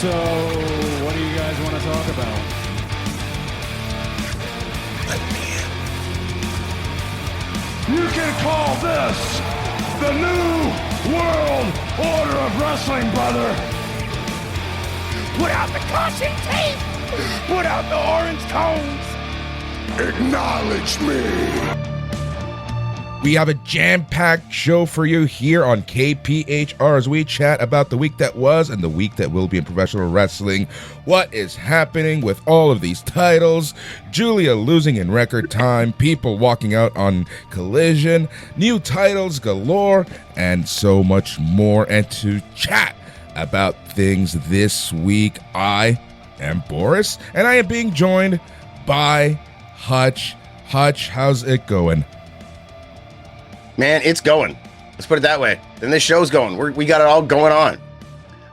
So, what do you guys want to talk about? You can call this the New World Order of Wrestling, brother. Put out the caution tape. Put out the orange cones. Acknowledge me. We have a jam-packed show for you here on KPHR as we chat about the week that was and the week that will be in professional wrestling. What is happening with all of these titles? Giulia losing in record time, people walking out on Collision, new titles galore, and so much more. And to chat about things this week, I am Boris, and I am being joined by Hutch. Hutch, how's it going? Man, it's going. Let's put it that way. Then this show's going. We got it all going on.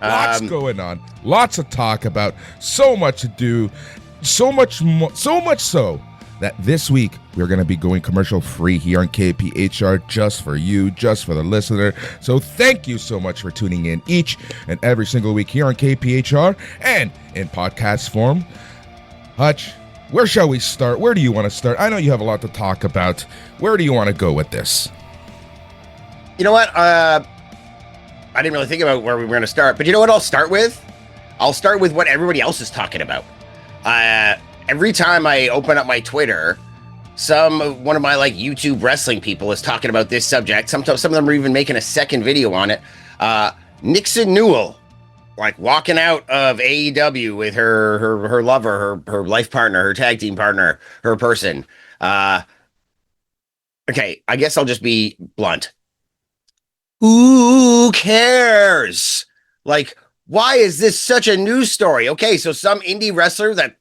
Lots going on. Lots to talk about. So much to do. So much more. So much so that this week we're going to be going commercial free here on KPHR just for you, just for the listener. So thank you so much for tuning in each and every single week here on KPHR and in podcast form. Hutch, where shall we start? Where do you want to start? I know you have a lot to talk about. Where do you want to go with this? You know what? I didn't really think about where we were going to start, but you know what I'll start with? I'll start with what everybody else is talking about. Every time I open up my Twitter, one of my like YouTube wrestling people is talking about this subject. Sometimes some of them are even making a second video on it. Nixon Newell, like walking out of AEW with her lover, her life partner, her tag team partner, her person. Okay, I guess I'll just be blunt. Who cares? Like, why is this such a news story? Okay, so some indie wrestler that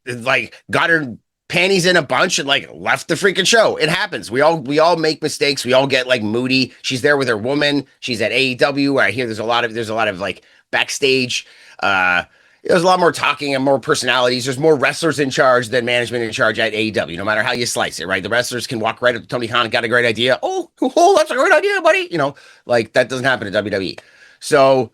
like got her panties in a bunch and like left the freaking show. It happens. We all make mistakes. We all get like moody. She's there with her woman. She's at AEW. Where I hear there's a lot of like backstage. There's a lot more talking and more personalities. There's more wrestlers in charge than management in charge at AEW, no matter how you slice it, right? The wrestlers can walk right up to Tony Khan, got a great idea. Oh, that's a great idea, buddy. You know, like that doesn't happen at WWE. So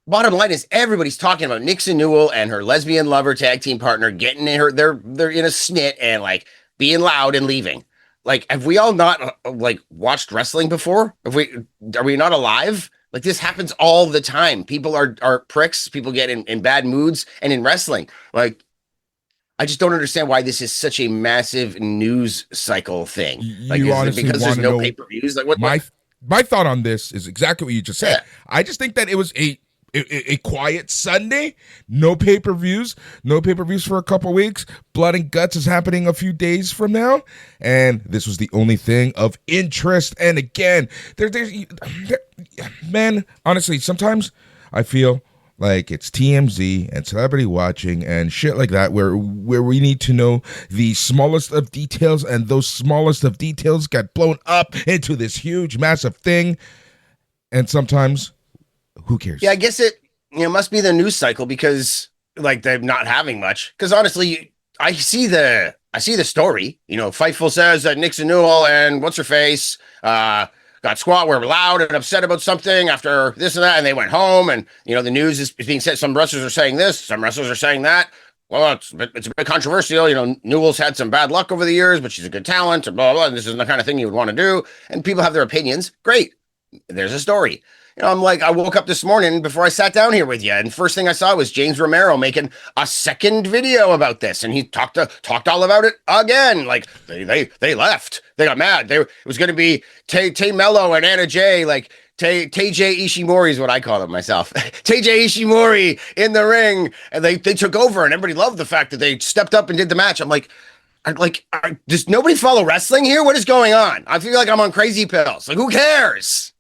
bottom line is everybody's talking about Nixon Newell and her lesbian lover tag team partner getting in her, they're in a snit and like being loud and leaving. Like, have we all not like watched wrestling before? Are we not alive? Like this happens all the time. People are pricks. People get in bad moods. And in wrestling, like, I just don't understand why this is such a massive news cycle thing. Like, you is it because there's no pay-per-views? Like, what? My thought on this is exactly what you just said. Yeah. I just think that it was a quiet Sunday, no pay-per-views for a couple weeks. Blood and Guts is happening a few days from now, and this was the only thing of interest. And again, man, honestly, sometimes I feel like it's TMZ and celebrity watching and shit like that, where we need to know the smallest of details, and those smallest of details got blown up into this huge, massive thing, and sometimes. Who cares? Yeah, I guess it must be the news cycle because like they're not having much. Because honestly, I see the story. You know, Fightful says that Nixon Newell and what's her face got squat, were loud and upset about something after this and that, and they went home. And you know, the news is being said. Some wrestlers are saying this, some wrestlers are saying that. Well, it's a bit controversial. You know, Newell's had some bad luck over the years, but she's a good talent. And blah blah. And this is the kind of thing you would want to do. And people have their opinions. Great, there's a story. You know, I'm like, I woke up this morning before I sat down here with you, and first thing I saw was James Romero making a second video about this, and he talked all about it again. Like they left, they got mad. It was going to be Tay Mello and Anna Jay, like Tay J Ishimori is what I call it myself. Tay J Ishimori in the ring, and they took over, and everybody loved the fact that they stepped up and did the match. I'm like, does nobody follow wrestling here? What is going on? I feel like I'm on crazy pills. Like, who cares?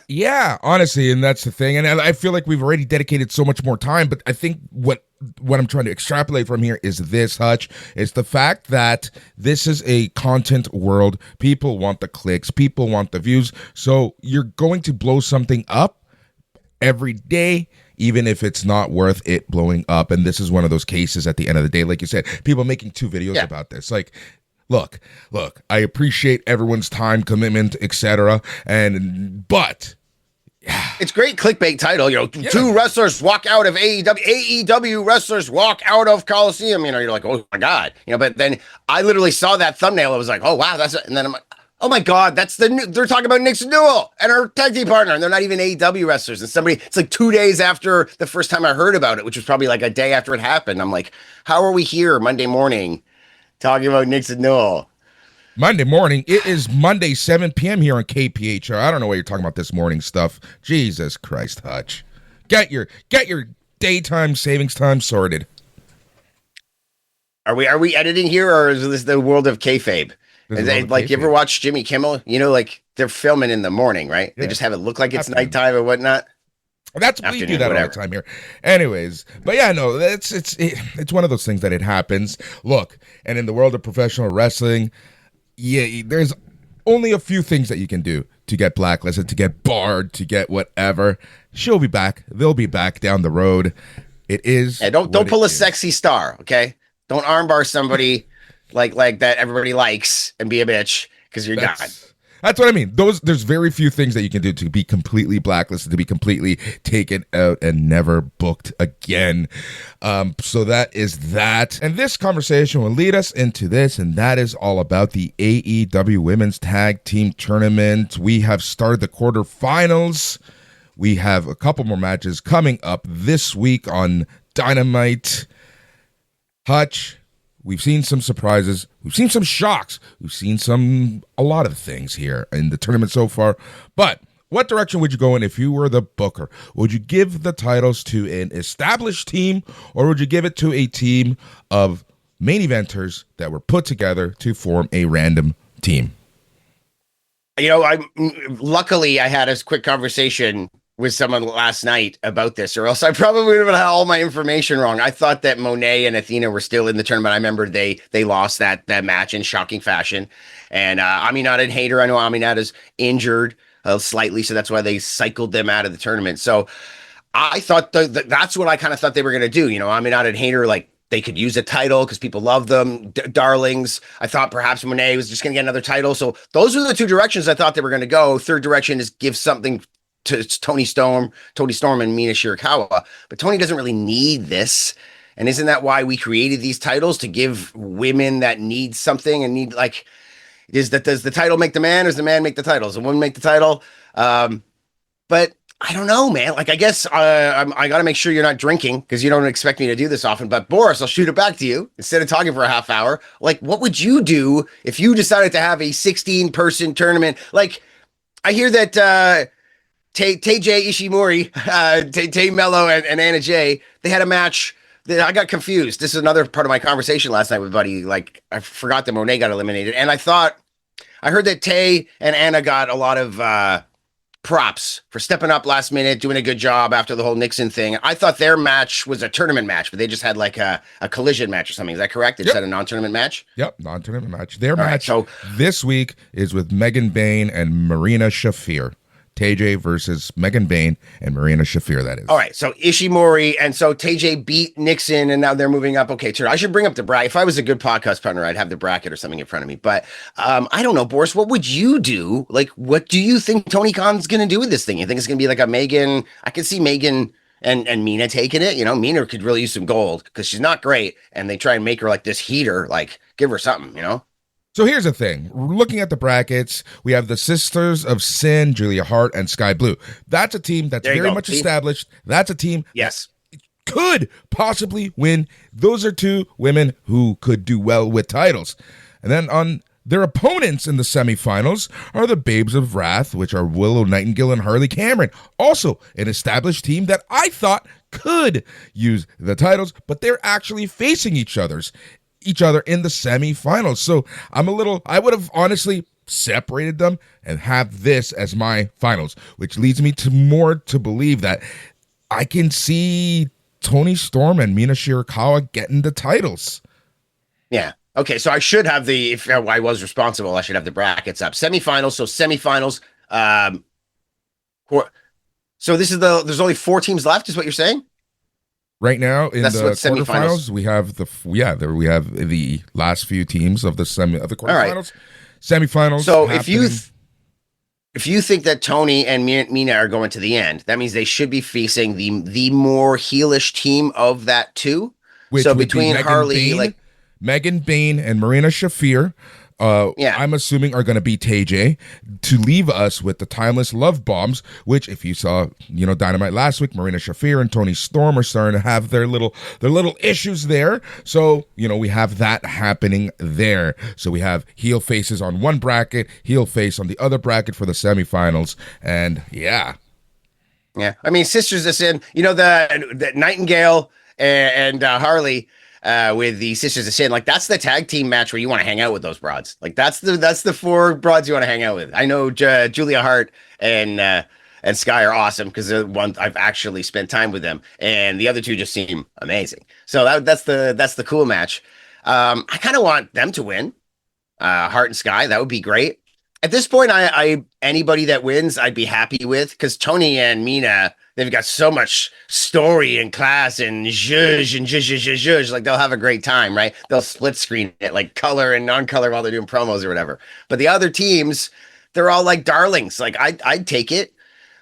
Yeah, honestly, and that's the thing. And I feel like we've already dedicated so much more time, but I think what I'm trying to extrapolate from here is this, Hutch. It's the fact that this is a content world. People want the clicks. People want the views. So you're going to blow something up every day, even if it's not worth it blowing up. And this is one of those cases at the end of the day. Like you said, people making 2 videos about this. Like, Look, I appreciate everyone's time, commitment, etc. But It's great clickbait title. Two wrestlers walk out of AEW wrestlers walk out of Coliseum. You're like, oh my God. But then I literally saw that thumbnail. I was like, oh wow, that's it. And then I'm like, oh my God, they're talking about Nixon Newell and her tag team partner, and they're not even AEW wrestlers. And it's like 2 days after the first time I heard about it, which was probably like a day after it happened. I'm like, how are we here Monday morning talking about Nixon Newell? Monday morning. It is Monday, 7 p.m. here on KPHR. I don't know what you're talking about this morning stuff. Jesus Christ, Hutch. Get your daytime savings time sorted. Are we editing here, or is this the world of kayfabe? Like, you ever watch Jimmy Kimmel? Like they're filming in the morning, right? Yeah. They just have it look like it's nighttime or whatnot. That's we do that all the time here. Anyways, but yeah, no, it's one of those things that it happens. Look, and in the world of professional wrestling, yeah, there's only a few things that you can do to get blacklisted, to get barred, to get whatever. She'll be back. They'll be back down the road. It is. Yeah, don't pull a sexy star, okay? Don't armbar somebody like that everybody likes and be a bitch because you're not. That's what I mean. There's very few things that you can do to be completely blacklisted, to be completely taken out and never booked again. So that is that. And this conversation will lead us into this, and that is all about the AEW Women's Tag Team Tournament. We have started the quarterfinals. We have a couple more matches coming up this week on Dynamite. Hutch, we've seen some surprises. We've seen some shocks. We've seen a lot of things here in the tournament so far. But what direction would you go in if you were the booker? Would you give the titles to an established team, or would you give it to a team of main eventers that were put together to form a random team? Luckily I had a quick conversation with someone last night about this, or else I probably would have had all my information wrong. I thought that Monet and Athena were still in the tournament. I remember they lost that match in shocking fashion. And Aminata and Hayter, I know Aminata's injured slightly, so that's why they cycled them out of the tournament. So I thought that's what I kind of thought they were going to do. Aminata and Hayter, like, they could use a title because people love them, darlings. I thought perhaps Monet was just going to get another title. So those were the two directions I thought they were going to go. Third direction is give something to Toni Storm and Mina Shirakawa, but Toni doesn't really need this. And isn't that why we created these titles, to give women that need something and need, like, does the title make the man, or does the man make the title? Does the woman make the title? But I don't know, man. Like, I guess I got to make sure you're not drinking, because you don't expect me to do this often. But Boris, I'll shoot it back to you instead of talking for a half hour. Like, what would you do if you decided to have a 16-person tournament? Like, I hear that Teiji Ishimori, Tay Mello, and Anna Jay, they had a match that I got confused. This is another part of my conversation last night with Buddy. Like, I forgot that Monet got eliminated. And I heard that Tay and Anna got a lot of props for stepping up last minute, doing a good job after the whole Nixon thing. I thought their match was a tournament match, but they just had like a collision match or something. Is that correct? They just had a non-tournament match? Yep, non-tournament match. Their match this week is with Megan Bayne and Marina Shafir. TJ versus Megan Bayne and Marina Shafir, that is. All right, so Ishimori, and so TJ beat Nixon, and now they're moving up. Okay, I should bring up the bracket. If I was a good podcast partner, I'd have the bracket or something in front of me. But I don't know, Boris, what would you do? Like, what do you think Tony Khan's going to do with this thing? You think it's going to be like a Megan? I could see Megan and Mina taking it. Mina could really use some gold because she's not great, and they try and make her like this heater, like give her something, So here's the thing. Looking at the brackets, we have the Sisters of Sin, Giulia Hart, and Sky Blue. That's a team that's very much established. That's a team that could possibly win. Those are two women who could do well with titles. And then on their opponents in the semifinals are the Babes of Wrath, which are Willow Nightingale and Harley Cameron. Also an established team that I thought could use the titles, but they're actually facing each other in the semifinals. So I would have honestly separated them and have this as my finals, which leads me to believe that I can see Toni Storm and Mina Shirakawa getting the titles. Yeah. Okay. So I should have if I was responsible, I should have the brackets up. Semifinals. So semifinals. So there's only 4 teams left, is what you're saying? Right now in the quarterfinals, we have the last few teams of the quarterfinals. Semifinals. So if you think that Tony and Mina are going to the end, that means they should be facing the more heelish team of that too. Which so would between be Harley, Megan Bain and Marina Shafir, I'm assuming are going to be TJ to leave us with the timeless love bombs, which if you saw, Dynamite last week, Marina Shafir and Tony Storm are starting to have their little issues there. So, we have that happening there. So we have heel faces on one bracket, heel face on the other bracket for the semifinals. And yeah. Yeah. I mean, Sisters of Sin, the Nightingale and Harley, with the Sisters of Sin, like that's the tag team match where you want to hang out with those broads. Like that's the four broads you want to hang out with. I know Giulia Hart and Sky are awesome because they're one I've actually spent time with them, and the other two just seem amazing. So that's the cool match. I kind of want them to win, Hart and Sky. That would be great. At this point, I anybody that wins, I'd be happy with because Tony and Mina. They've got so much story and class and zhuzh. Like they'll have a great time, right? They'll split screen it like color and non-color while they're doing promos or whatever. But the other teams, they're all like darlings. Like I'd take it.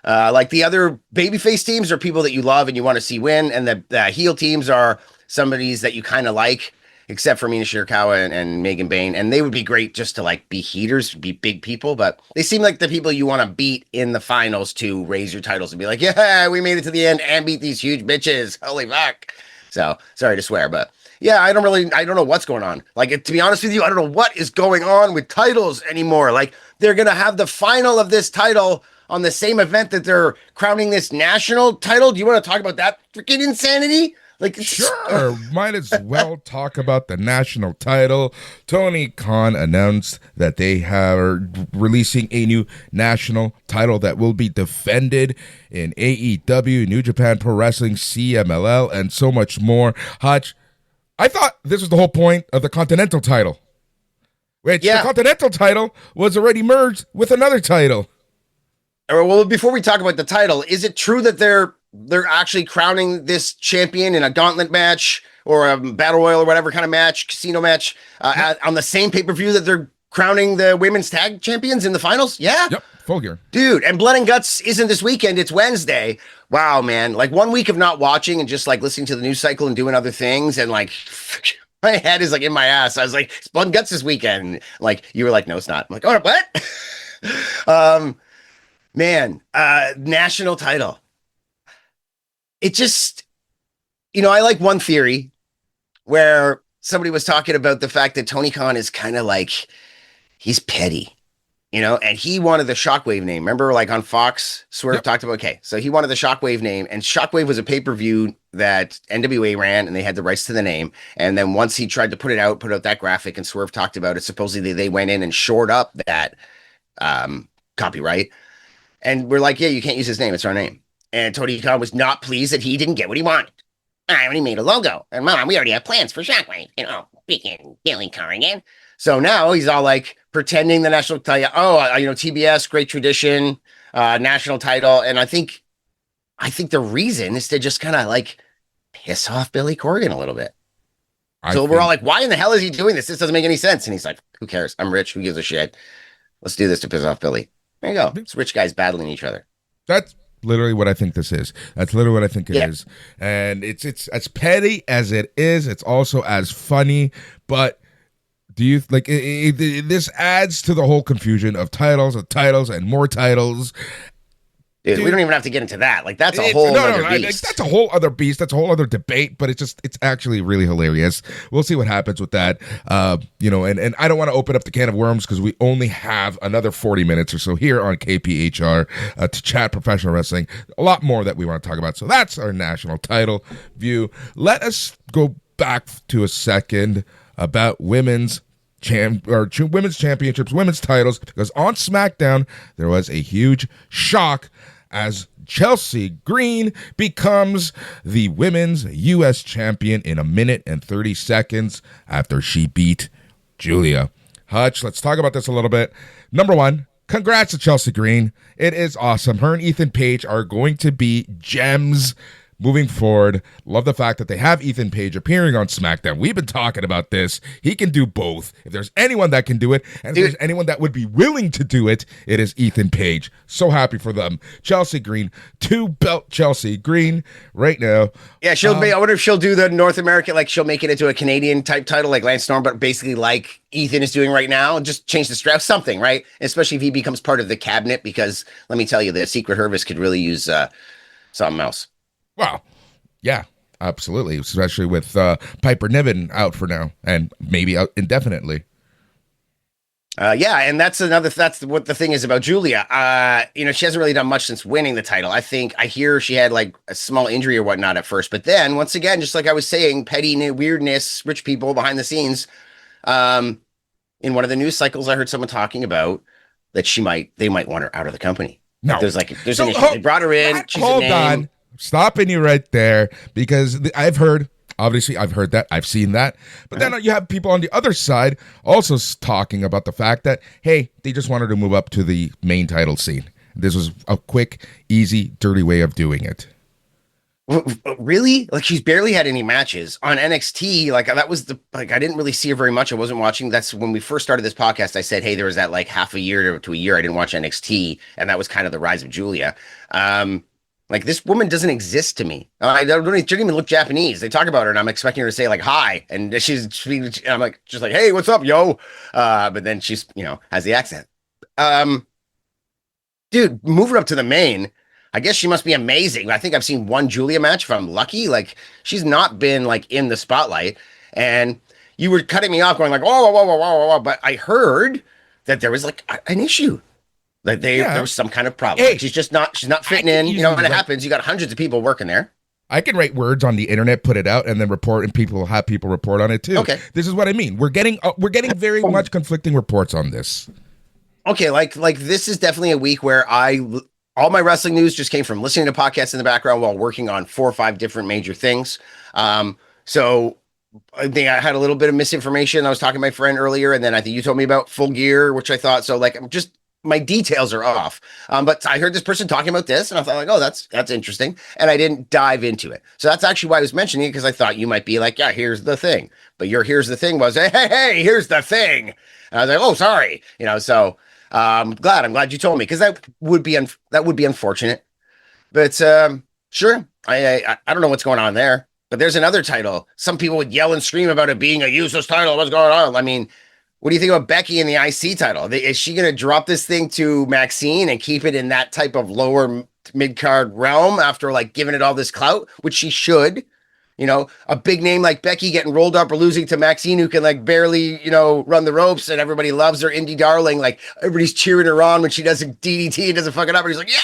Like the other babyface teams are people that you love and you want to see win. And the heel teams are somebody's that you kind of like, except for Mina Shirakawa and Megan Bain. And they would be great just to like be heaters, be big people, but they seem like the people you want to beat in the finals to raise your titles and be like, yeah, we made it to the end and beat these huge bitches. Holy fuck. So sorry to swear, but yeah, I don't know what's going on. Like, to be honest with you, I don't know what is going on with titles anymore. Like they're going to have the final of this title on the same event that they're crowning this national title. Do you want to talk about that freaking insanity? Like, sure, might as well talk about the national title. Tony Khan announced that they are releasing a new national title that will be defended in AEW, New Japan Pro Wrestling, CMLL, and so much more. Hutch, I thought this was the whole point of the Continental title, which the Continental title was already merged with another title. Well, before we talk about the title, is it true that they're actually crowning this champion in a gauntlet match or a battle royal or whatever kind of match, casino match, on the same pay-per-view that they're crowning the women's tag champions in the finals? Yeah. Yep. Full gear. Dude, and Blood and Guts isn't this weekend. It's Wednesday. Wow, man. Like 1 week of not watching and just like listening to the news cycle and doing other things. And like my head is like in my ass. I was like, it's Blood and Guts this weekend. Like you were like, no, it's not. I'm like, oh, what? Man, national title. It just, I like one theory where somebody was talking about the fact that Tony Khan is kind of like, he's petty, and he wanted the Shockwave name. Remember, like on Fox, Swerve talked about, so he wanted the Shockwave name, and Shockwave was a pay-per-view that NWA ran, and they had the rights to the name. And then once he tried to put out that graphic, and Swerve talked about it, supposedly they went in and shored up that copyright. And we're like, yeah, you can't use his name. It's our name. And Tony Khan was not pleased that he didn't get what he wanted. I already made a logo. And Mom, we already have plans for Shockwave. Freaking Billy Corrigan. So now he's all like pretending the national title. TBS, great tradition, national title. And I think the reason is to just kind of like piss off Billy Corrigan a little bit. We're all like, why in the hell is he doing this? This doesn't make any sense. And he's like, who cares? I'm rich. Who gives a shit? Let's do this to piss off Billy. There you go. It's rich guys battling each other. That's literally what I think this is. That's literally what I think it is. And it's as petty as it is. It's also as funny. But do you like this adds to the whole confusion of titles and more titles. Dude, we don't even have to get into that. Like that's a whole other beast. That's a whole other beast. That's a whole other debate. But it's actually really hilarious. We'll see what happens with that. And I don't want to open up the can of worms because we only have another 40 minutes or so here on KPHR to chat professional wrestling. A lot more that we want to talk about. So that's our national title view. Let us go back to a second about women's championships, women's titles, because on SmackDown there was a huge shock as Chelsea Green becomes the women's U.S. champion in 1 minute and 30 seconds after she beat Giulia. Hutch, let's talk about this a little bit. Number one, congrats to Chelsea Green. It is awesome. Her and Ethan Page are going to be gems moving forward, love the fact that they have Ethan Page appearing on SmackDown. We've been talking about this. He can do both. If there's anyone that can do it, and if there's anyone that would be willing to do it, it is Ethan Page. So happy for them. Chelsea Green, 2-belt Chelsea Green right now. Yeah, I wonder if she'll do the North American, like she'll make it into a Canadian type title like Lance Storm, but basically like Ethan is doing right now, just change the strap, something, right? Especially if he becomes part of the cabinet, because let me tell you, the Secret Service could really use something else. Well, yeah, absolutely. Especially with Piper Niven out for now and maybe out indefinitely. Yeah, and that's what the thing is about Giulia. She hasn't really done much since winning the title. I hear she had like a small injury or whatnot at first, but then once again, just like I was saying, petty weirdness, rich people behind the scenes. In one of the news cycles, I heard someone talking about that they might want her out of the company. No, there's an issue. They brought her in. Hold on. Stopping you right there, because I've heard that, I've seen that, but then you have people on the other side also talking about the fact that, hey, they just wanted to move up to the main title scene. This was a quick, easy, dirty way of doing it. Really? Like, she's barely had any matches on NXT. Like, that was I didn't really see her very much. I wasn't watching. That's when we first started this podcast. I said, hey, there was that like half a year to a year I didn't watch NXT, and that was kind of the rise of Giulia. Like, this woman doesn't exist to me. She didn't even look Japanese. They talk about her, and I'm expecting her to say, like, hi. And I'm like, just like, hey, what's up, yo? But then she's, has the accent. Dude, move her up to the main. I guess she must be amazing. I think I've seen one Giulia match if I'm lucky. Like, she's not been, like, in the spotlight. And you were cutting me off going, like, whoa. But I heard that there was, like, an issue. Like there was some kind of problem. Hey, she's not fitting in, when it happens, you got hundreds of people working there. I can write words on the internet, put it out, and then report, and people report on it too. Okay. This is what I mean. We're getting very much conflicting reports on this. Okay, like this is definitely a week where all my wrestling news just came from listening to podcasts in the background while working on 4 or 5 different major things. So I think I had a little bit of misinformation. I was talking to my friend earlier, and then I think you told me about Full Gear, which I thought, so like, I'm just, my details are off. But I heard this person talking about this, and I thought, like, oh, that's interesting. And I didn't dive into it. So that's actually why I was mentioning it, because I thought you might be like, yeah, here's the thing. But your here's the thing was, hey, here's the thing. And I was like, oh, sorry. So I'm glad you told me, because that would be unfortunate. But sure, I don't know what's going on there. But there's another title. Some people would yell and scream about it being a useless title. What's going on? I mean, what do you think about Becky in the IC title? Is she going to drop this thing to Maxine and keep it in that type of lower mid-card realm after like giving it all this clout, which she should? A big name like Becky getting rolled up or losing to Maxine, who can like barely, run the ropes, and everybody loves her indie darling. Like, everybody's cheering her on when she does a DDT and doesn't fuck it up. And he's like, yeah.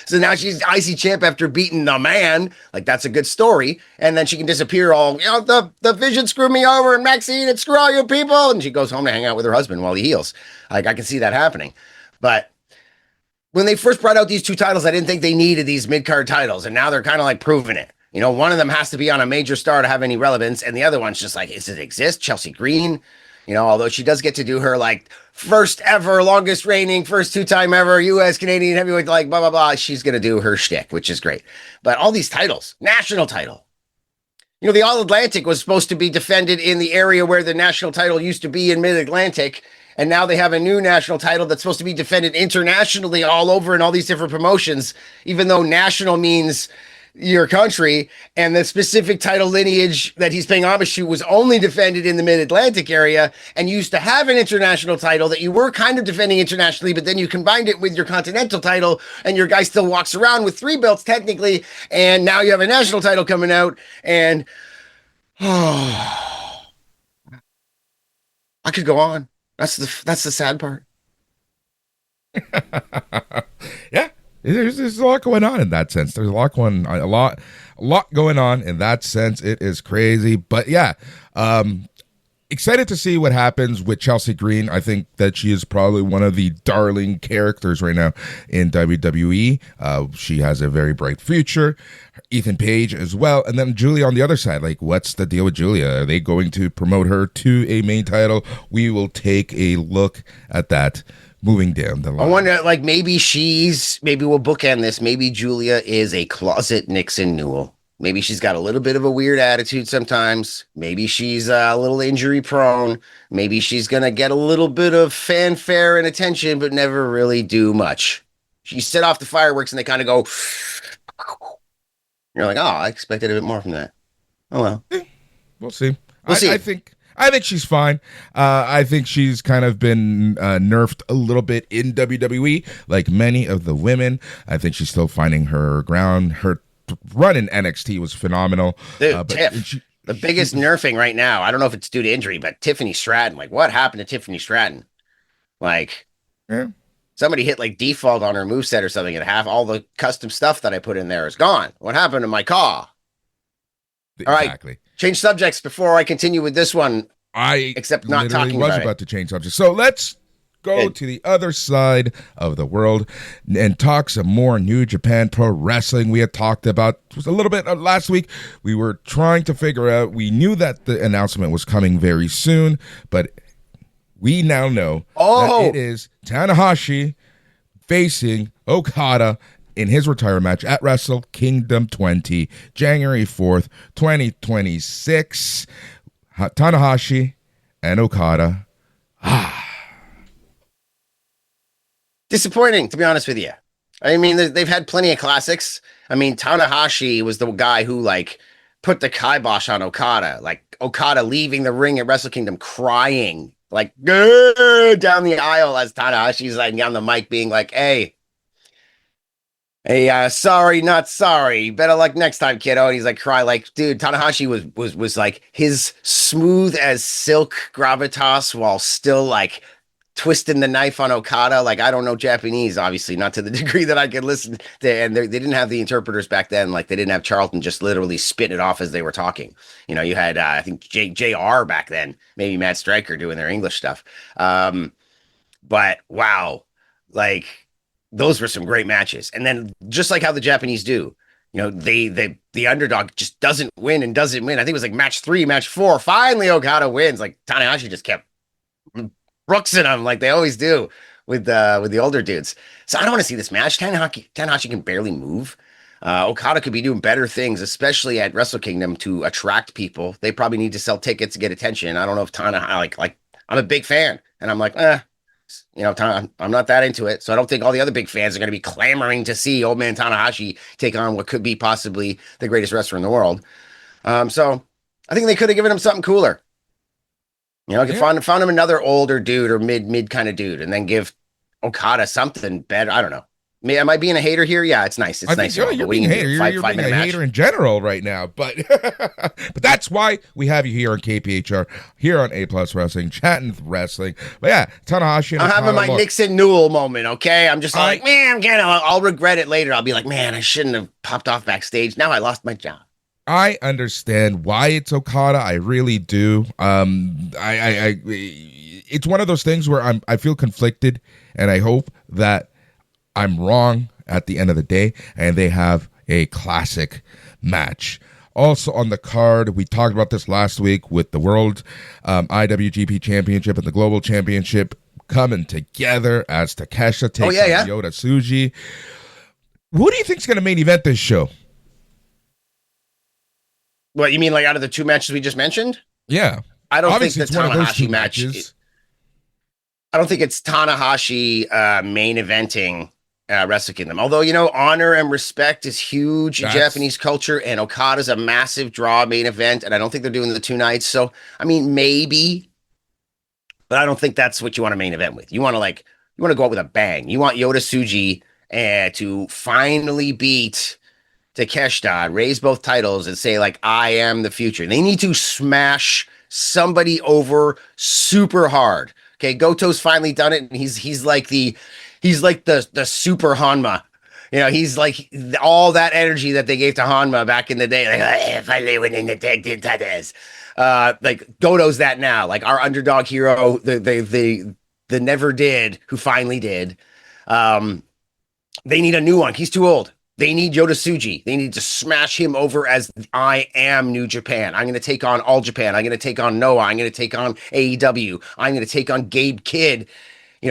So now she's IC champ after beating the man. Like, that's a good story. And then she can disappear all, the Vision screwed me over, and Maxine, and screw all you people. And she goes home to hang out with her husband while he heals. Like, I can see that happening. But when they first brought out these 2 titles, I didn't think they needed these mid-card titles. And now they're kind of like proving it. One of them has to be on a major star to have any relevance. And the other one's just like, does it exist? Chelsea Green, although she does get to do her like first ever, longest reigning, first 2-time ever US Canadian heavyweight, like blah, blah, blah. She's going to do her shtick, which is great. But all these titles, national title, the All Atlantic was supposed to be defended in the area where the national title used to be in Mid-Atlantic. And now they have a new national title that's supposed to be defended internationally all over in all these different promotions, even though national means your country, and the specific title lineage that he's paying homage to was only defended in the Mid-Atlantic area, and used to have an international title that you were kind of defending internationally, but then you combined it with your continental title, and your guy still walks around with 3 belts technically, and now you have a national title coming out, and I could go on. That's the sad part. Yeah. There's a lot going on in that sense. There's a lot going on in that sense. It is crazy, but yeah, excited to see what happens with Chelsea Green. I think that she is probably one of the darling characters right now in WWE. She has a very bright future. Ethan Page as well, and then Giulia on the other side. Like, what's the deal with Giulia? Are they going to promote her to a main title? We will take a look at that moving down the line. I wonder, like, maybe we'll bookend this. Maybe Giulia is a closet Nixon Newell. Maybe she's got a little bit of a weird attitude sometimes. Maybe she's a little injury prone. Maybe she's going to get a little bit of fanfare and attention, but never really do much. She set off the fireworks and they kind of go, you're like, oh, I expected a bit more from that. Oh, well. We'll see. We'll see. I think she's fine. I think she's kind of been nerfed a little bit in WWE, like many of the women. I think she's still finding her ground. Her run in NXT was phenomenal. Dude, Tiff, the biggest nerfing right now, I don't know if it's due to injury, but Tiffany Stratton. Like, what happened to Tiffany Stratton? Like, somebody hit like default on her moveset or something, and half all the custom stuff that I put in there is gone. What happened to my car? Exactly. All right, change subjects before I continue with this one. Except not talking was about about to change subjects. So let's go to the other side of the world and talk some more New Japan Pro Wrestling. We had talked about it was a little bit last week. We were trying to figure out. We knew that the announcement was coming very soon, but we now know that it is Tanahashi facing Okada in his retirement match at Wrestle Kingdom 20, January 4th, 2026. Tanahashi and Okada. Disappointing, to be honest with you. I mean, they've had plenty of classics. I mean, Tanahashi was the guy who, like, put the kibosh on Okada. Like, Okada leaving the ring at Wrestle Kingdom crying, like, down the aisle as Tanahashi's like on the mic being like, hey, sorry, not sorry. Better luck next time, kiddo. And he's like, cry, like, dude, Tanahashi was like his smooth as silk gravitas while still like twisting the knife on Okada. Like, I don't know Japanese, obviously, not to the degree that I could listen to. And they didn't have the interpreters back then. Like, they didn't have Charlton just literally spit it off as they were talking. You know, you had, I think, JR back then, maybe Matt Stryker doing their English stuff. But wow, like, those were some great matches. And then just like how the Japanese do, you know, the underdog just doesn't win and doesn't win. I think it was like match 3, match 4. Finally, Okada wins. Like, Tanahashi just kept brooksing him like they always do with the older dudes. So I don't want to see this match. Tanahashi can barely move. Okada could be doing better things, especially at Wrestle Kingdom, to attract people. They probably need to sell tickets to get attention. I don't know if Tanahashi, like I'm a big fan, and I'm like, you know, I'm not that into it. So I don't think all the other big fans are going to be clamoring to see old man Tanahashi take on what could be possibly the greatest wrestler in the world. So I think they could have given him something cooler. You know, found him another older dude or mid kind of dude, and then give Okada something better. I don't know. Am I being a hater here? Yeah, it's nice. It's nice. You're being a hater. You're being a hater in general right now, but but that's why we have you here on KPHR, here on A Plus Wrestling, chatting wrestling. But yeah, Tanahashi. I'm having my Nixon Newell moment. Okay, I'm just like, man, I'll regret it later. I'll be like, man, I shouldn't have popped off backstage. Now I lost my job. I understand why it's Okada. I really do. It's one of those things where I feel conflicted, and I hope that I'm wrong at the end of the day, and they have a classic match. Also on the card, we talked about this last week with the World IWGP Championship and the Global Championship coming together as Takeshita takes on Yota Tsuji. Who do you think is going to main event this show? What, you mean like out of the two matches we just mentioned? Yeah. I don't think the Tanahashi match. I don't think it's Tanahashi main eventing Wrestle Kingdom. Although, you know, honor and respect is huge in Japanese culture, and Okada's a massive draw main event, and I don't think they're doing the 2 nights. So, I mean, maybe, but I don't think that's what you want a main event with. You want to go out with a bang. You want Yota Tsuji to finally beat Takeshita, raise both titles, and say, like, I am the future. They need to smash somebody over super hard. Okay, Goto's finally done it, and he's like the super Hanma. You know, he's like all that energy that they gave to Hanma back in the day. Like, finally winning the tag team titles. Like, Goto's that now. Like, our underdog hero, the never did, who finally did. They need a new one. He's too old. They need Yota Tsuji. They need to smash him over as I am New Japan. I'm going to take on All Japan. I'm going to take on Noah. I'm going to take on AEW. I'm going to take on Gabe Kidd.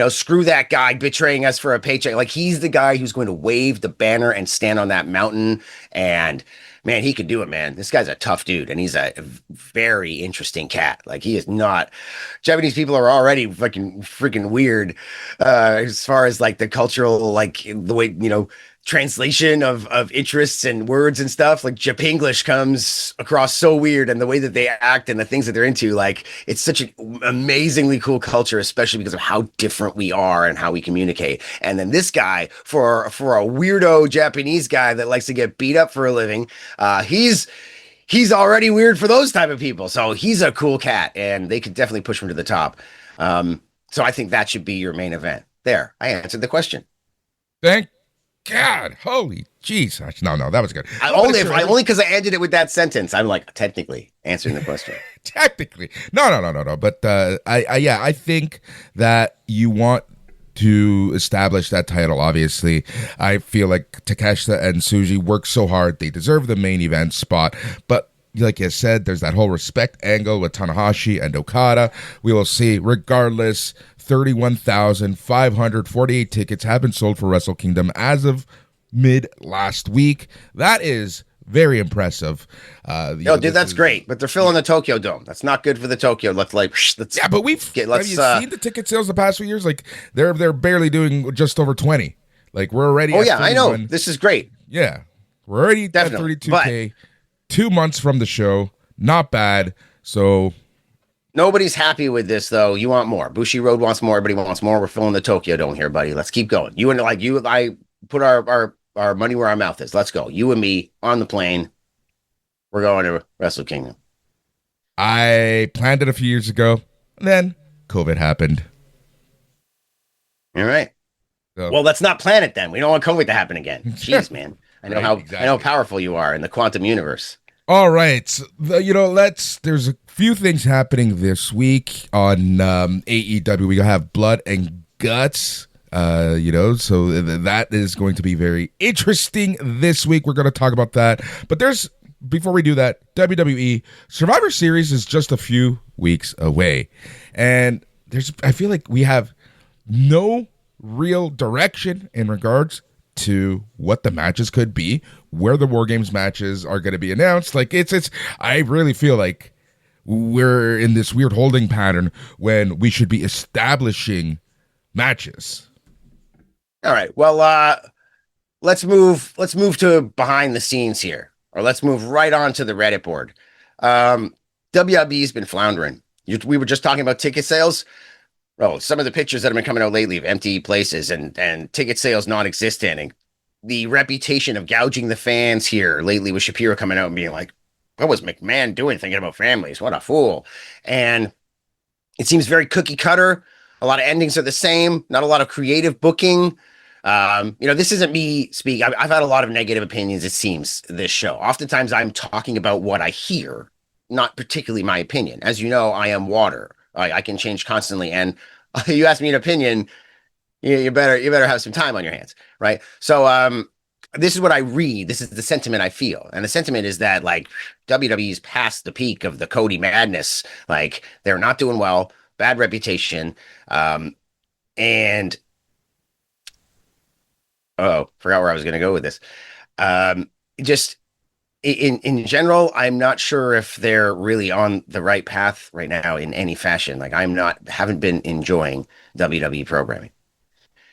screw that guy betraying us for a paycheck. Like, he's the guy who's going to wave the banner and stand on that mountain. And man, he could do it, man. This guy's a tough dude, and he's a very interesting cat. Like, he is not. Japanese people are already fucking freaking weird as far as like the cultural, like the way, translation of interests and words and stuff. Like, Japanglish comes across so weird, and the way that they act and the things that they're into, like, it's such an amazingly cool culture, especially because of how different we are and how we communicate. And then this guy, for a weirdo Japanese guy that likes to get beat up for a living, he's already weird for those type of people. So he's a cool cat, and they could definitely push him to the top. So I think that should be your main event. There, I answered the question. Thank God, holy jeez! No, that was good. Only because I ended it with that sentence. I'm like technically answering the question. Technically, no. But I think that you want to establish that title. Obviously, I feel like Takeshita and Tsuji work so hard; they deserve the main event spot. But like you said, there's that whole respect angle with Tanahashi and Okada. We will see. Regardless, 31,548 tickets have been sold for Wrestle Kingdom as of mid last week. That is very impressive. Dude, that's great. But they're filling the Tokyo Dome. That's not good for the Tokyo. But have you seen the ticket sales the past few years? Like, they're barely doing just over 20. Like, we're already. Oh yeah, I know. This is great. Yeah, we're already definitely at 32K. 2 months from the show, not bad. So. Nobody's happy with this, though. You want more. Bushi Road wants more. Everybody wants more. We're filling the Tokyo Dome here, buddy. Let's keep going. I put our money where our mouth is. Let's go. You and me on the plane. We're going to Wrestle Kingdom. I planned it a few years ago, and then COVID happened. All right. So, well, let's not plan it then. We don't want COVID to happen again. Jeez, man. I know I know how powerful you are in the quantum universe. All right, so, there's a few things happening this week on AEW. We have Blood and Guts, so that is going to be very interesting this week. We're going to talk about that. But before we do that, WWE Survivor Series is just a few weeks away. And I feel like we have no real direction in regards to what the matches could be, where the War Games matches are going to be announced. Like, I really feel like we're in this weird holding pattern when we should be establishing matches. All right. Well, let's move to behind the scenes here, or let's move right on to the Reddit board. WWE's been floundering. We were just talking about ticket sales. Oh, some of the pictures that have been coming out lately of empty places and ticket sales non-existent, and the reputation of gouging the fans here lately with Shapiro coming out and being like, what was McMahon doing thinking about families? What a fool. And it seems very cookie cutter. A lot of endings are the same, not a lot of creative booking. This isn't me speaking. I've had a lot of negative opinions, it seems, this show. Oftentimes I'm talking about what I hear, not particularly my opinion. As you know, I am water. I can change constantly, and you ask me an opinion, you better have some time on your hands, right? So this is what I read. This is the sentiment I feel, and the sentiment is that, like, WWE's past the peak of the Cody madness. Like, they're not doing well, bad reputation, and forgot where I was going to go with this. Just. In general, I'm not sure if they're really on the right path right now in any fashion. Like, haven't been enjoying WWE programming.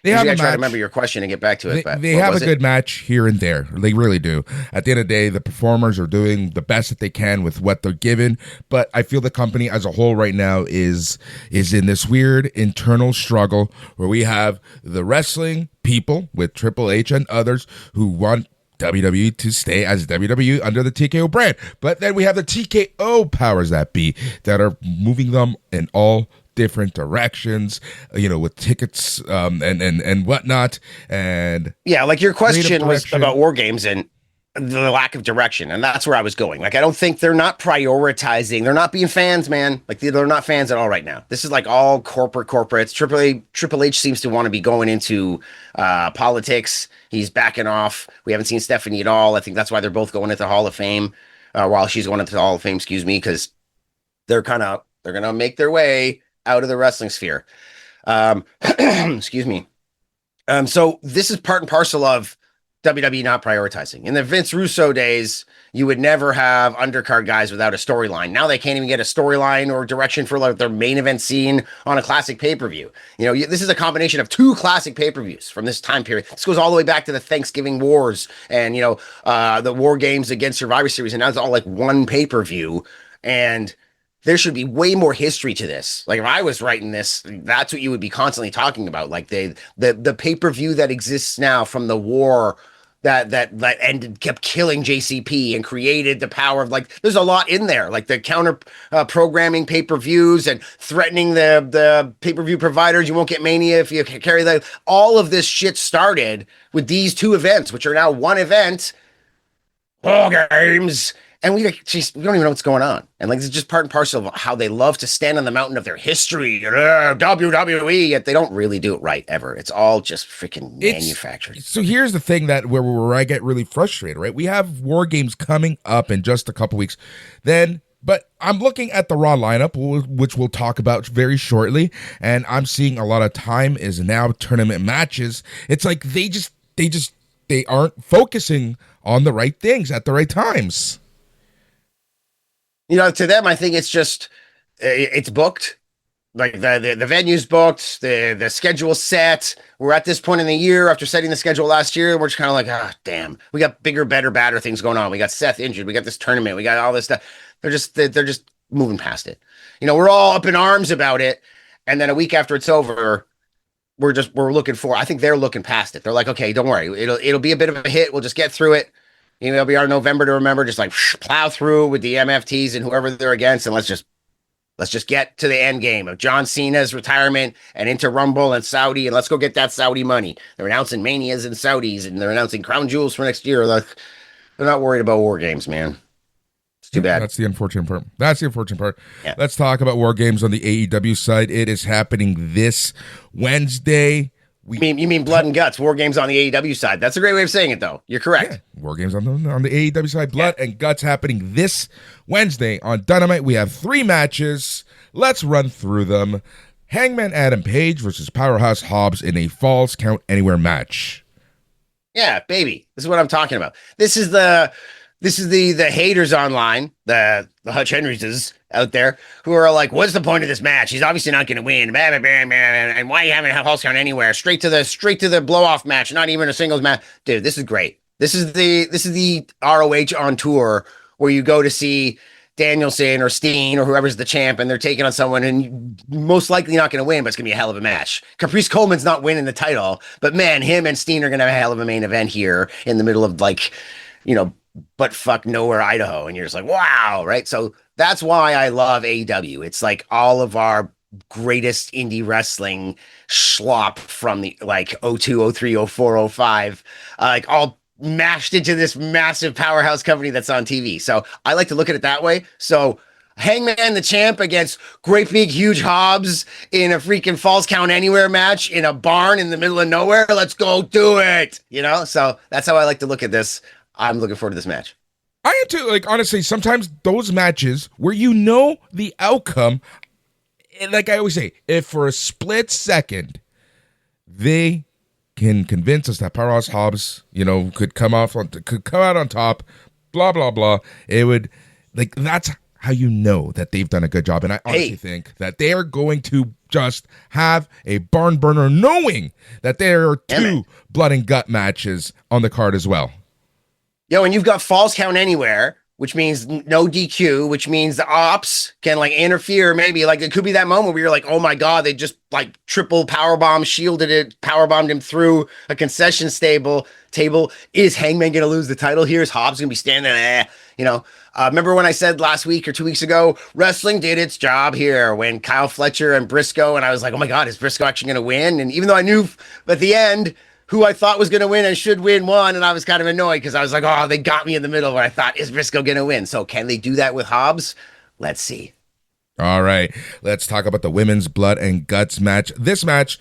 They have I try to remember your question and get back to it. They have a good match here and there. They really do. At the end of the day, the performers are doing the best that they can with what they're given. But I feel the company as a whole right now is in this weird internal struggle where we have the wrestling people with Triple H and others who want WWE to stay as WWE under the TKO brand. But then we have the TKO powers that be that are moving them in all different directions, with tickets and whatnot. And yeah, like your question was about War Games and the lack of direction, and that's where I was going. Like, I don't think they're not prioritizing. They're not being fans, man. Like, they're not fans at all right now. This is like all corporates. Triple H seems to want to be going into politics. He's backing off. We haven't seen Stephanie at all. I think that's why they're both going into the Hall of Fame, while she's going into the Hall of Fame, because they're going to make their way out of the wrestling sphere. Excuse me. So this is part and parcel of WWE not prioritizing. In the Vince Russo days, you would never have undercard guys without a storyline. Now they can't even get a storyline or direction for like their main event scene on a classic pay-per-view. This is a combination of two classic pay-per-views from this time period. This goes all the way back to the Thanksgiving Wars and, the War Games against Survivor Series. And now it's all like one pay-per-view. And there should be way more history to this. Like if I was writing this, that's what you would be constantly talking about. Like the pay-per-view that exists now from the war that ended, kept killing JCP and created the power of, like, there's a lot in there, like the counter programming pay-per-views and threatening the pay-per-view providers. You won't get Mania if you carry that. All of this shit started with these two events, which are now one event, War Games. And we don't even know what's going on. And like, it's just part and parcel of how they love to stand on the mountain of their history, WWE, yet they don't really do it right ever. It's all just freaking manufactured. So here's the thing where I get really frustrated, right? We have War Games coming up in just a couple weeks. But I'm looking at the Raw lineup, which we'll talk about very shortly. And I'm seeing a lot of time is now tournament matches. It's like they aren't focusing on the right things at the right times. To them, I think it's just, it's booked. Like the venue's booked, the schedule's set. We're at this point in the year after setting the schedule last year. We're just kind of like, damn, we got bigger, better, badder things going on. We got Seth injured. We got this tournament. We got all this stuff. They're just moving past it. We're all up in arms about it. And then a week after it's over, we're looking I think they're looking past it. They're like, okay, don't worry. It'll be a bit of a hit. We'll just get through it. It'll be our November to remember, just like plow through with the MFTs and whoever they're against. And let's just get to the end game of John Cena's retirement and into Rumble and Saudi. And let's go get that Saudi money. They're announcing Manias and Saudis, and they're announcing Crown Jewels for next year. They're not worried about War Games, man. It's too bad. That's the unfortunate part. Yeah. Let's talk about War Games on the AEW side. It is happening this Wednesday. You mean Blood and Guts, War Games on the AEW side. That's a great way of saying it, though. You're correct. Yeah, War Games on the AEW side. Blood and Guts happening this Wednesday on Dynamite. We have 3 matches. Let's run through them. Hangman Adam Page versus Powerhouse Hobbs in a Falls Count Anywhere match. Yeah, baby. This is what I'm talking about. This is the haters online, the Hutch Henrys out there, who are like, what's the point of this match? He's obviously not going to win. And why you haven't had Falls Count Anywhere? Straight to the blow off match, not even a singles match. Dude, this is great. This is the ROH on tour where you go to see Danielson or Steen or whoever's the champ, and they're taking on someone and most likely not going to win, but it's going to be a hell of a match. Caprice Coleman's not winning the title, but man, him and Steen are going to have a hell of a main event here in the middle of butt fuck nowhere, Idaho. And you're just like, wow, right? So that's why I love AEW. It's like all of our greatest indie wrestling schlop from the 02, 03, 04, 05, all mashed into this massive powerhouse company that's on TV. So I like to look at it that way. So Hangman the champ against great big huge Hobbs in a freaking Falls Count Anywhere match in a barn in the middle of nowhere. Let's go do it. So that's how I like to look at this. I'm looking forward to this match. I am too. Honestly, sometimes those matches where the outcome, like I always say, if for a split second they can convince us that Powerhouse Hobbs, could come out on top, blah blah blah, it would that's how that they've done a good job. And I honestly think that they are going to just have a barn burner, knowing that there are 2 blood and gut matches on the card as well. Yo, and you've got Falls Count Anywhere, which means no DQ, which means the ops can interfere. Maybe it could be that moment where you're like, oh my God, they just triple powerbomb, shielded it, powerbombed him through a concession table. Is Hangman going to lose the title here? Is Hobbs going to be standing there? Remember when I said last week or 2 weeks ago, wrestling did its job here when Kyle Fletcher and Briscoe, and I was like, oh my God, is Briscoe actually going to win? And even though I knew at the end who I thought was going to win and should win won, and I was kind of annoyed because I was like, oh, they got me in the middle where I thought, is Briscoe going to win? So can they do that with Hobbs? Let's see. All right, let's talk about the women's blood and guts match. This match,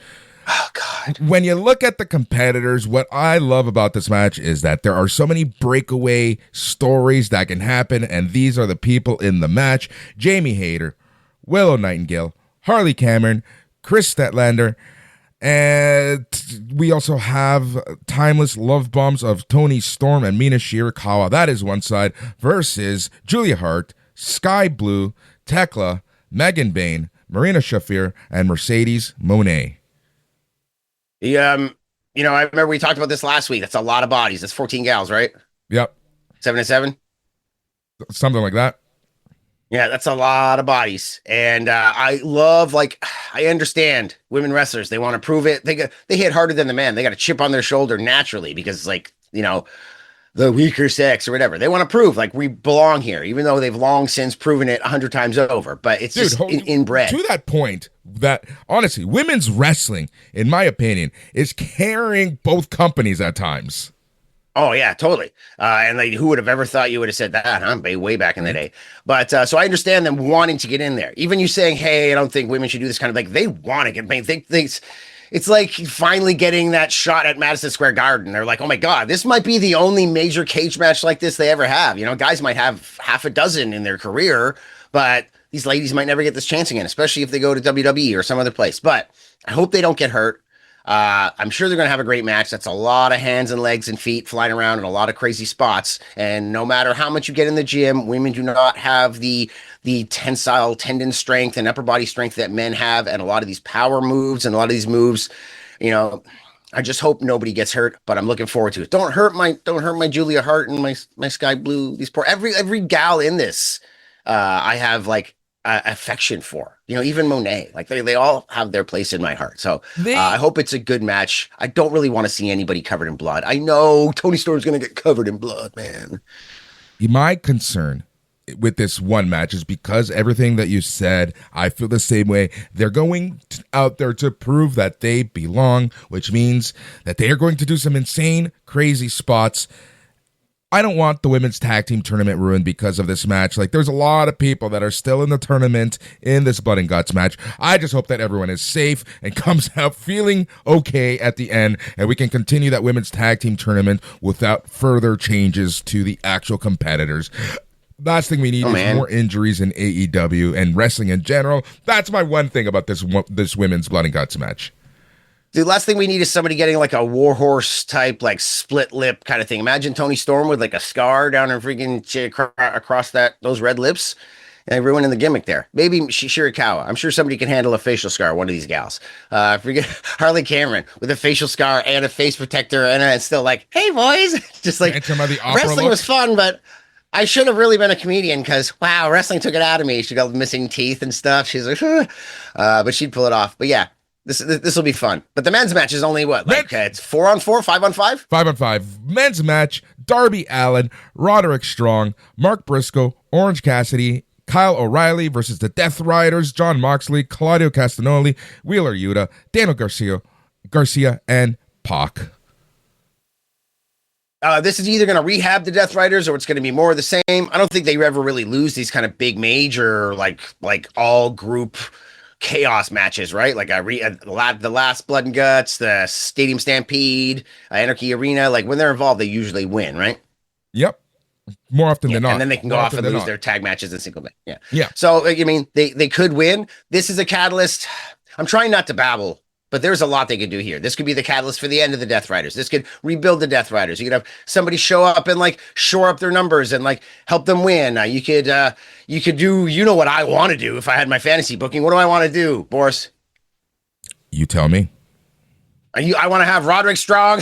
oh God, when you look at the competitors, what I love about this match is that there are so many breakaway stories that can happen, and these are the people in the match: Jamie Hayter, Willow Nightingale, Harley Cameron, Chris Statlander. And we also have timeless love bombs of Tony Storm and Mina Shirakawa. That is one side versus Giulia Hart, Sky Blue, Tekla, Megan Bain, Marina Shafir, and Mercedes Monet. I remember we talked about this last week. That's a lot of bodies. That's 14 gals, right? Yep. 7 and 7? Something like that. Yeah, that's a lot of bodies. And I understand women wrestlers. They want to prove it. They hit harder than the men. They got a chip on their shoulder naturally because, the weaker sex or whatever. They want to prove, we belong here, even though they've long since proven it 100 times over. But it's just inbred. To that point, that, honestly, women's wrestling, in my opinion, is carrying both companies at times. Oh, yeah, totally. And who would have ever thought you would have said that, huh? Way back in the day. But so I understand them wanting to get in there. Even you saying, hey, I don't think women should do this kind of they want to get made. It's like finally getting that shot at Madison Square Garden. They're like, oh my God, this might be the only major cage match like this they ever have. Guys might have half a dozen in their career, but these ladies might never get this chance again, especially if they go to WWE or some other place. But I hope they don't get hurt. I'm sure they're going to have a great match. That's a lot of hands and legs and feet flying around in a lot of crazy spots. And no matter how much you get in the gym, women do not have the tensile tendon strength and upper body strength that men have. And a lot of these power moves and a lot of these moves, I just hope nobody gets hurt, but I'm looking forward to it. Don't hurt my Giulia Hart and my Sky Blue. These every gal in this, I have affection for, even Monet, they all have their place in my heart. So I hope it's a good match. I don't really want to see anybody covered in blood. I know Tony Storm's going to get covered in blood, man. My concern with this one match is because everything that you said, I feel the same way. They're going out there to prove that they belong, which means that they are going to do some insane, crazy spots. I don't want the women's tag team tournament ruined because of this match. There's a lot of people that are still in the tournament in this Blood and Guts match. I just hope that everyone is safe and comes out feeling okay at the end, and we can continue that women's tag team tournament without further changes to the actual competitors. Last thing we need is more injuries in AEW and wrestling in general. That's my one thing about this women's Blood and Guts match. The last thing we need is somebody getting a warhorse type, split lip kind of thing. Imagine Tony Storm with a scar down her freaking across those red lips, and ruining the gimmick there. Maybe Shirakawa. I'm sure somebody can handle a facial scar. One of these gals. Forget Harley Cameron with a facial scar and a face protector, and it's still hey boys, just wrestling was fun, but I should have really been a comedian because wow, wrestling took it out of me. She got missing teeth and stuff. She's but she'd pull it off. But yeah. This will be fun. But the men's match is only what? It's 4-on-4, 5-on-5? 5-on-5. Men's match, Darby Allin, Roderick Strong, Mark Briscoe, Orange Cassidy, Kyle O'Reilly versus the Death Riders, John Moxley, Claudio Castagnoli, Wheeler Yuta, Daniel Garcia, and Pac. This is either going to rehab the Death Riders or it's going to be more of the same. I don't think they ever really lose these kind of big major, all group chaos matches, right? The last Blood and Guts, the Stadium Stampede, Anarchy Arena, when they're involved, they usually win, right? Yep. More often than not. And then they can go off and lose their tag matches in single match. Yeah. So, they could win. This is a catalyst. I'm trying not to babble, but there's a lot they could do here. This could be the catalyst for the end of the Death Riders. This could rebuild the Death Riders. You could have somebody show up and shore up their numbers and help them win. You could do, what I want to do if I had my fantasy booking. What do I want to do, Boris? You tell me. I want to have Roderick Strong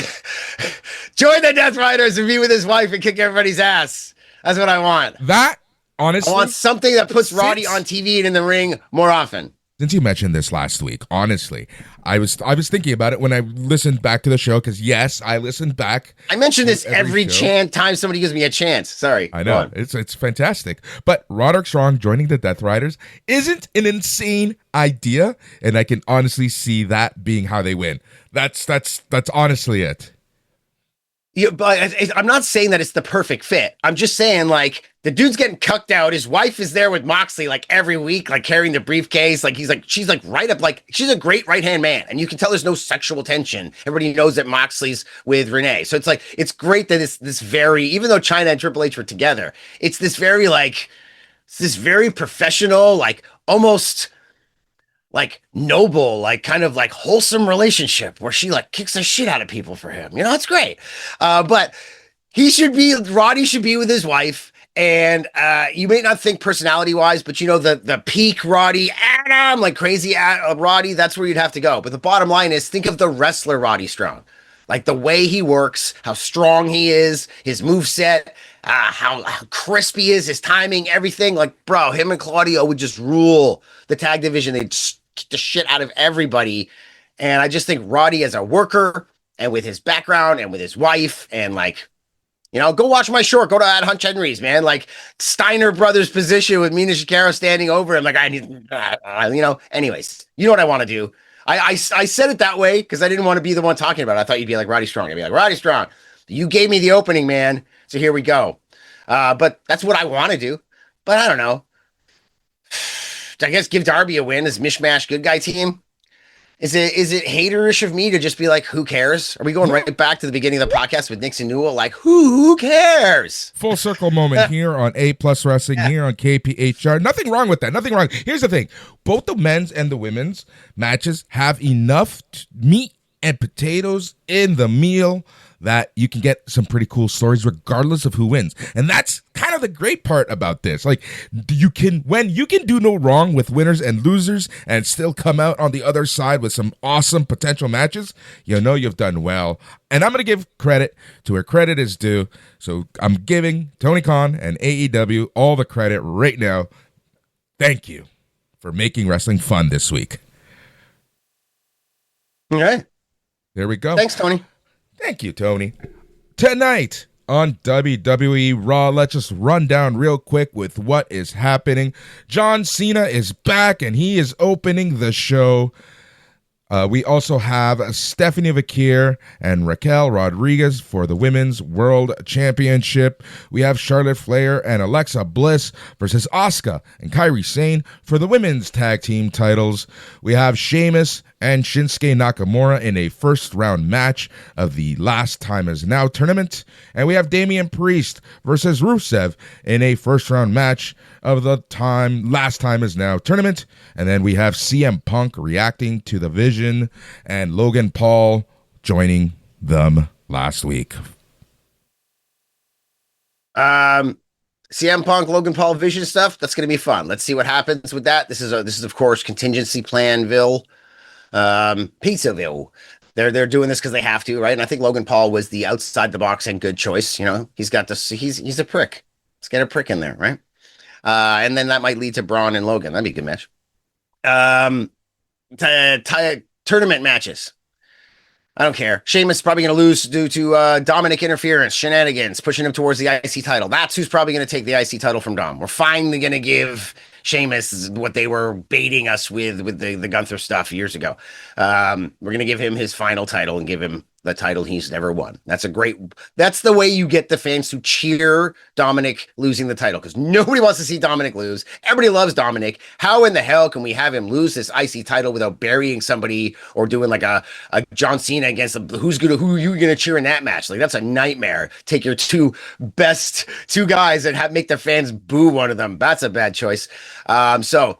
join the Death Riders and be with his wife and kick everybody's ass. That's what I want. That, honestly, I want something that puts Roddy on TV and in the ring more often. Since you mentioned this last week, honestly, I was thinking about it when I listened back to the show because yes, I listened back. I mention this every time somebody gives me a chance. Sorry, I know it's fantastic, but Roderick Strong joining the Death Riders isn't an insane idea, and I can honestly see that being how they win. That's honestly it. Yeah, but I'm not saying that it's the perfect fit. I'm just saying, the dude's getting cucked out. His wife is there with Moxley, every week, carrying the briefcase. She's right up, she's a great right-hand man. And you can tell there's no sexual tension. Everybody knows that Moxley's with Renee. So it's great that it's this very, even though China and Triple H were together, it's this very, it's this very professional, almost like noble, like kind of like wholesome relationship where she like kicks the shit out of people for him. You know, it's great. But Roddy should be with his wife. And you may not think personality wise, but you know, the peak Roddy, Adam, like crazy Roddy, that's where you'd have to go. But the bottom line is, think of the wrestler Roddy Strong, like the way he works, how strong he is, his moveset, how crisp he is, his timing, everything. Like, bro, him and Claudio would just rule the tag division. They'd kick the shit out of everybody. And I just think Roddy as a worker and with his background and with his wife and like, you know, go watch my short. Go to Hutch Henry's, man. Like Steiner Brothers position with Mina Shikara standing over him. Like, I need, you know, anyways, you know what I want to do. I said it that way because I didn't want to be the one talking about it. I thought you'd be like Roddy Strong. I'd be like, Roddy Strong, you gave me the opening, man. So here we go. But that's what I want to do. But I don't know. I guess give Darby a win as mishmash good guy team. Is it haterish of me to just be like, who cares? Are we going right back to the beginning of the podcast with Nixon Newell? Like, who cares? Full circle moment here on A Plus Wrestling, here on KPHR. Nothing wrong with that. Nothing wrong. Here's the thing. Both the men's and the women's matches have enough meat and potatoes in the meal that you can get some pretty cool stories regardless of who wins. And that's kind of the great part about this. Like, you can do no wrong with winners and losers and still come out on the other side with some awesome potential matches, you know you've done well. And I'm going to give credit to where credit is due. So I'm giving Tony Khan and AEW all the credit right now. Thank you for making wrestling fun this week. All right. There we go. Thanks, Tony. Thank you, Tony. Tonight on WWE Raw, let's just run down real quick with what is happening. John Cena is back, and he is opening the show. We also have Stephanie Vakir and Raquel Rodriguez for the Women's World Championship. We have Charlotte Flair and Alexa Bliss versus Asuka and Kairi Sane for the Women's Tag Team titles. We have Sheamus and Shinsuke Nakamura in a first-round match of the Last Time Is Now tournament. And we have Damian Priest versus Rusev in a first-round match of the Last Time Is Now tournament. And then we have CM Punk reacting to the Vision and Logan Paul joining them last week. CM Punk, Logan Paul, Vision stuff, that's going to be fun. Let's see what happens with that. This is of course contingency planville. Pizzaville. They're doing this because they have to, right? And I think Logan Paul was the outside the box and good choice. You know, he's got this. He's a prick. Let's get a prick in there, right? And then that might lead to Braun and Logan. That'd be a good match. Tournament matches. I don't care. Sheamus is probably going to lose due to Dominic interference, shenanigans, pushing him towards the IC title. That's who's probably going to take the IC title from Dom. We're finally going to give Sheamus what they were baiting us with the Gunther stuff years ago. We're going to give him his final title and give him the title he's never won. That's the way you get the fans to cheer Dominic losing the title, because nobody wants to see Dominic lose. Everybody loves Dominic. How in the hell can we have him lose this IC title without burying somebody or doing like a John Cena against who are you going to cheer in that match? Like, that's a nightmare. Take your two guys and make the fans boo one of them. That's a bad choice. So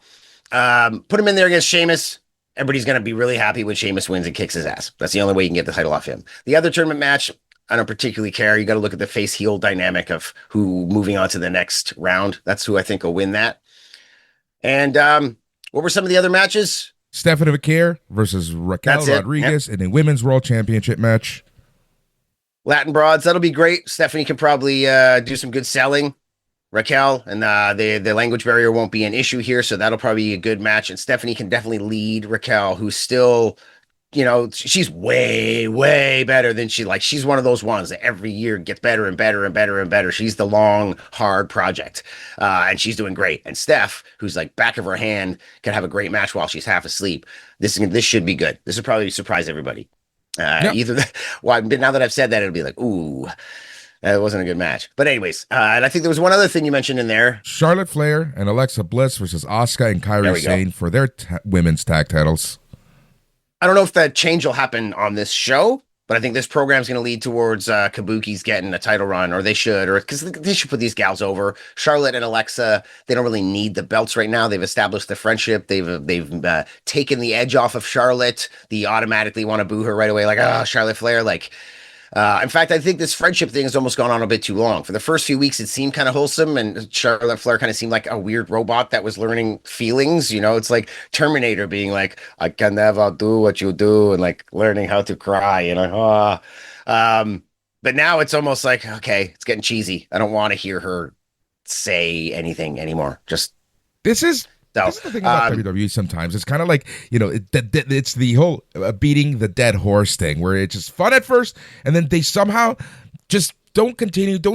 put him in there against Sheamus. Everybody's going to be really happy when Sheamus wins and kicks his ass. That's the only way you can get the title off him. The other tournament match, I don't particularly care. You got to look at the face-heel dynamic of who moving on to the next round. That's who I think will win that. And what were some of the other matches? Stephanie Vakir versus Raquel Rodriguez in a Women's World Championship match. Latin broads, that'll be great. Stephanie can probably do some good selling. Raquel, and the language barrier won't be an issue here, so that'll probably be a good match. And Stephanie can definitely lead Raquel, who's still, you know, she's way, way better than she's one of those ones that every year gets better and better and better and better. She's the long, hard project, and she's doing great. And Steph, who's like back of her hand, can have a great match while she's half asleep. This should be good. This will probably surprise everybody. Now that I've said that, it'll be like, ooh. It wasn't a good match. But anyways, and I think there was one other thing you mentioned in there. Charlotte Flair and Alexa Bliss versus Asuka and Kairi Sane for their women's tag titles. I don't know if that change will happen on this show, But I think this program's going to lead towards Kabuki's getting a title run, or they should, or because they should put these gals over. Charlotte and Alexa, they don't really need the belts right now. They've established the friendship. They've taken the edge off of Charlotte. They automatically want to boo her right away, like, oh, Charlotte Flair. Like, in fact, I think this friendship thing has almost gone on a bit too long. For the first few weeks, it seemed kind of wholesome, and Charlotte Flair kind of seemed like a weird robot that was learning feelings. You know, it's like Terminator being like, I can never do what you do, and like learning how to cry, and like, but now it's almost like, okay, it's getting cheesy. I don't want to hear her say anything anymore. Just This is the thing about WWE sometimes. It's kind of like, it's the whole beating the dead horse thing, where it's just fun at first, and then they somehow just don't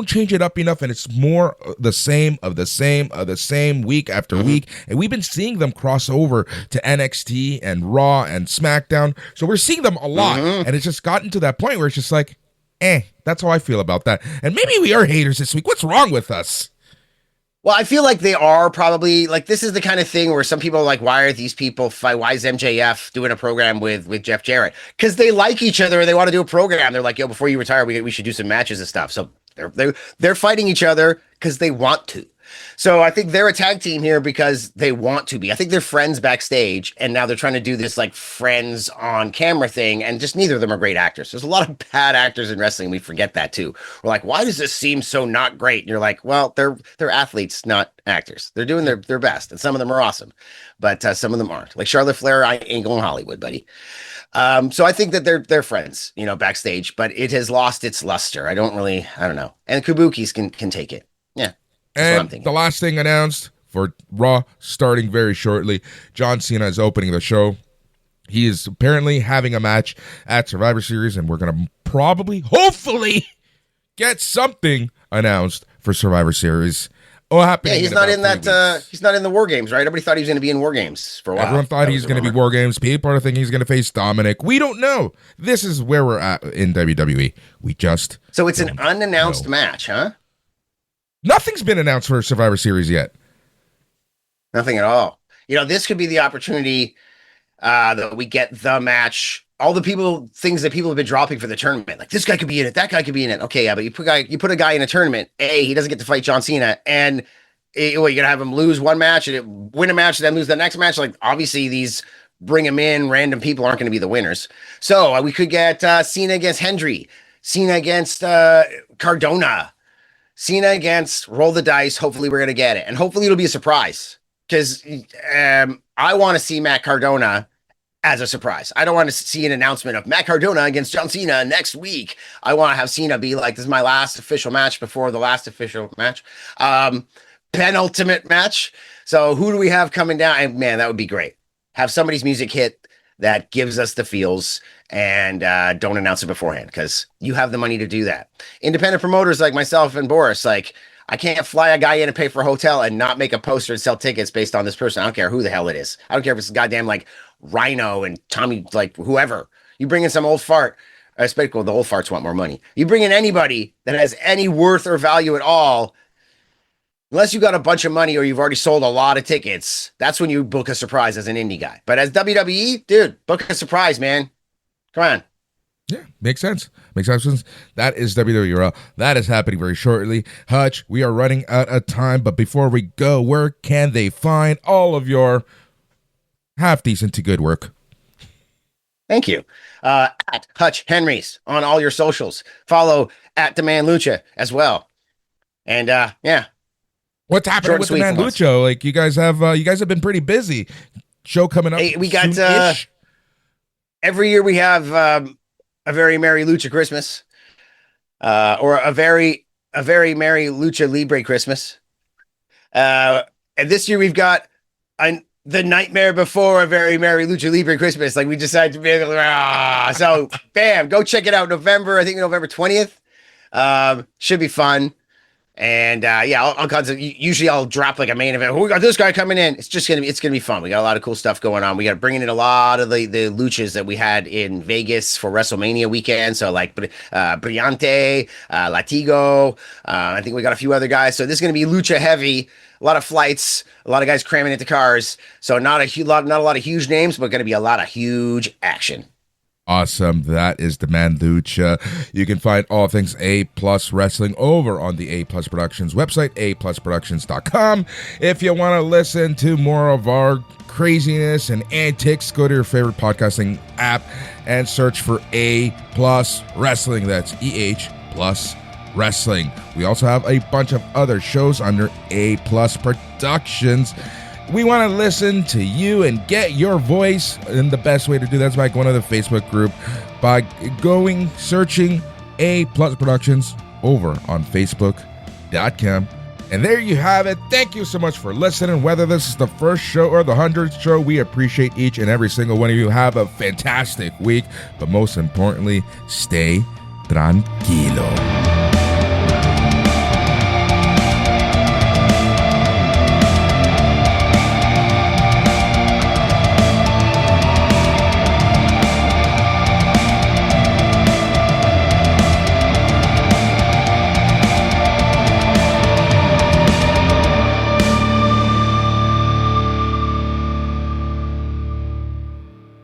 change it up enough, and it's more the same week after week. And we've been seeing them cross over to NXT and Raw and SmackDown. So we're seeing them a lot, and it's just gotten to that point where it's just like, that's how I feel about that. And maybe we are haters this week. What's wrong with us? Well, I feel like they are probably like, this is the kind of thing where some people are like, why are these people why is MJF doing a program with Jeff Jarrett? Because they like each other and they want to do a program. They're like, yo, before you retire, we should do some matches and stuff. So they're fighting each other because they want to. So I think they're a tag team here because they want to be. I think they're friends backstage, and now they're trying to do this like friends on camera thing, and just neither of them are great actors. There's a lot of bad actors in wrestling. We forget that too. We're like, why does this seem so not great? And you're like, well, they're athletes, not actors. They're doing their best, and some of them are awesome, but some of them aren't. Like Charlotte Flair, I ain't going Hollywood, buddy. So I think that they're friends, backstage, but it has lost its luster. I don't know. And Kabuki's can take it. Yeah. And the last thing announced for Raw starting very shortly, John Cena is opening the show. He is apparently having a match at Survivor Series, and we're going to hopefully, get something announced for Survivor Series. He's not in that. He's not in the War Games, right? Everybody thought he was going to be in War Games for a while. Everyone thought he was going to be War Games. People are thinking he's going to face Dominic. We don't know. This is where we're at in WWE. So it's an unannounced match, huh? Nothing's been announced for Survivor Series yet. Nothing at all. This could be the opportunity that we get the match. All the things that people have been dropping for the tournament, like this guy could be in it, that guy could be in it. Okay, yeah, but you put a guy in a tournament. He doesn't get to fight John Cena, and you're gonna have him lose one match and win a match, and then lose the next match. Like obviously, these bring him in random people aren't going to be the winners. So we could get Cena against Hendry, Cena against Cardona. Cena against roll the dice. Hopefully we're going to get it. And hopefully it'll be a surprise, because I want to see Matt Cardona as a surprise. I don't want to see an announcement of Matt Cardona against John Cena next week. I want to have Cena be like, this is my last official match before the last official match. Penultimate match. So who do we have coming down? And man, that would be great. Have somebody's music hit that gives us the feels, and don't announce it beforehand, because you have the money to do that. Independent promoters like myself and Boris, like, I can't fly a guy in and pay for a hotel and not make a poster and sell tickets based on this person. I don't care who the hell it is. I don't care if it's goddamn like Rhino and Tommy, like whoever. You bring in some old fart. Well, the old farts want more money. You bring in anybody that has any worth or value at all, unless you got a bunch of money or you've already sold a lot of tickets, that's when you book a surprise as an indie guy. But as WWE, dude, book a surprise, man. Come on. Yeah, makes sense. Makes sense. That is WWE Raw. That is happening very shortly. Hutch, we are running out of time, but before we go, where can they find all of your half-decent to good work? Thank you. At Hutch Henrys on all your socials. Follow at Demand Lucha as well. And yeah. What's happening with Demand Lucha? Like you guys have been pretty busy. Show coming up. Hey, we got every year we have a very merry Lucha Christmas, or a very merry Lucha Libre Christmas. And this year we've got the nightmare before a very merry Lucha Libre Christmas. Like we decided to be able to, so bam, go check it out. November 20th. Should be fun. And yeah, usually I'll drop like a main event. We got this guy coming in. It's gonna be fun. We got a lot of cool stuff going on. We got bringing in a lot of the luchas that we had in Vegas for WrestleMania weekend. So like Brillante, Latigo. I think we got a few other guys. So this is gonna be lucha heavy. A lot of flights, a lot of guys cramming into cars. So not a lot of huge names, but gonna be a lot of huge action. Awesome. That is Demand Lucha. You can find all things A Plus Wrestling over on the A Plus Productions website, aplusproductions.com. If you want to listen to more of our craziness and antics, go to your favorite podcasting app and search for A Plus Wrestling. That's EH Plus Wrestling. We also have a bunch of other shows under A Plus Productions. We want to listen to you and get your voice, and the best way to do that is by going to the Facebook group, by searching A Plus Productions over on Facebook.com. And there you have it. Thank you so much for listening. Whether this is the first show or the 100th show, we appreciate each and every single one of you. Have a fantastic week, but most importantly, stay tranquilo.